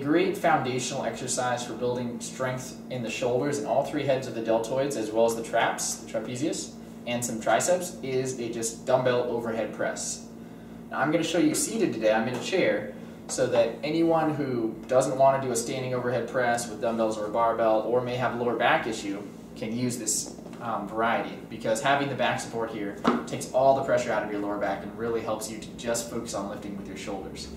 great foundational exercise for building strength in the shoulders and all three heads of the deltoids, as well as the traps, the trapezius, and some triceps, is a just dumbbell overhead press. Now I'm going to show you seated today. I'm in a chair, so that anyone who doesn't want to do a standing overhead press with dumbbells or a barbell, or may have a lower back issue, can use this variety, because having the back support here takes all the pressure out of your lower back and really helps you to just focus on lifting with your shoulders.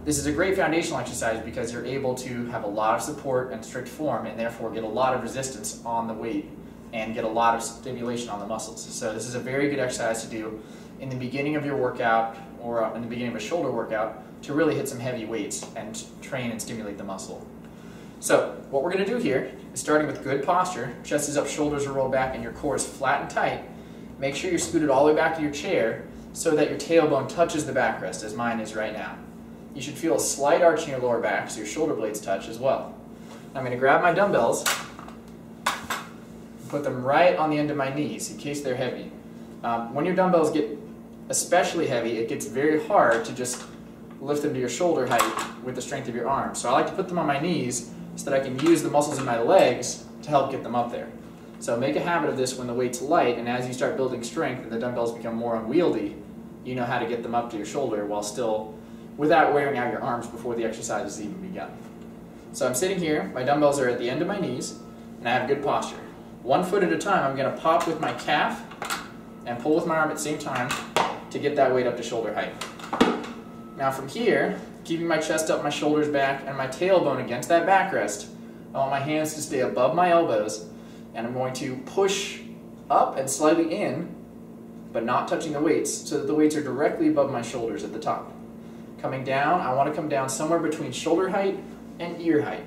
This is a great foundational exercise because you're able to have a lot of support and strict form, and therefore get a lot of resistance on the weight and get a lot of stimulation on the muscles. So this is a very good exercise to do in the beginning of your workout, or in the beginning of a shoulder workout, to really hit some heavy weights and train and stimulate the muscle. So what we're going to do here is, starting with good posture, chest is up, shoulders are rolled back, and your core is flat and tight. Make sure you're scooted all the way back to your chair so that your tailbone touches the backrest, as mine is right now. You should feel a slight arch in your lower back so your shoulder blades touch as well. I'm going to grab my dumbbells and put them right on the end of my knees in case they're heavy. When your dumbbells get especially heavy, it gets very hard to just lift them to your shoulder height with the strength of your arms. So I like to put them on my knees so that I can use the muscles in my legs to help get them up there. So make a habit of this when the weight's light, and as you start building strength and the dumbbells become more unwieldy, you know how to get them up to your shoulder while still, without wearing out your arms before the exercise has even begun. So I'm sitting here, my dumbbells are at the end of my knees, and I have good posture. 1 foot at a time, I'm going to pop with my calf and pull with my arm at the same time to get that weight up to shoulder height. Now from here, keeping my chest up, my shoulders back, and my tailbone against that backrest, I want my hands to stay above my elbows, and I'm going to push up and slightly in, but not touching the weights, so that the weights are directly above my shoulders at the top. Coming down, I want to come down somewhere between shoulder height and ear height.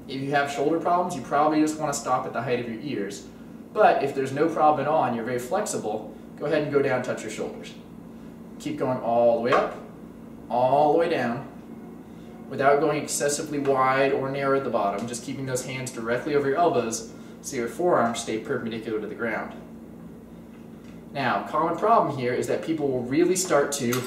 If you have shoulder problems, you probably just want to stop at the height of your ears. But if there's no problem at all and you're very flexible, go ahead and go down and touch your shoulders. Keep going all the way up, all the way down, without going excessively wide or narrow at the bottom, just keeping those hands directly over your elbows so your forearms stay perpendicular to the ground. Now, common problem here is that people will really start to,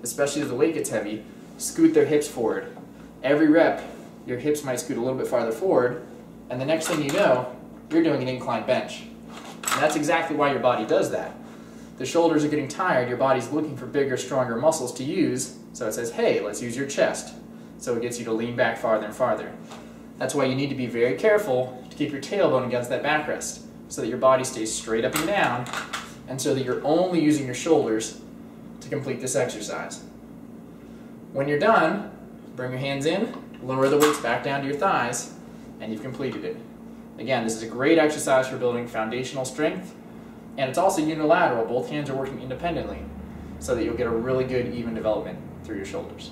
especially as the weight gets heavy, scoot their hips forward. Every rep, your hips might scoot a little bit farther forward, and the next thing you know, you're doing an incline bench. And that's exactly why your body does that. The shoulders are getting tired, your body's looking for bigger, stronger muscles to use, so it says, hey, let's use your chest. So it gets you to lean back farther and farther. That's why you need to be very careful to keep your tailbone against that backrest, so that your body stays straight up and down, and so that you're only using your shoulders to complete this exercise. When you're done, bring your hands in, lower the weights back down to your thighs, and you've completed it. Again, this is a great exercise for building foundational strength, and it's also unilateral. Both hands are working independently, so that you'll get a really good even development through your shoulders.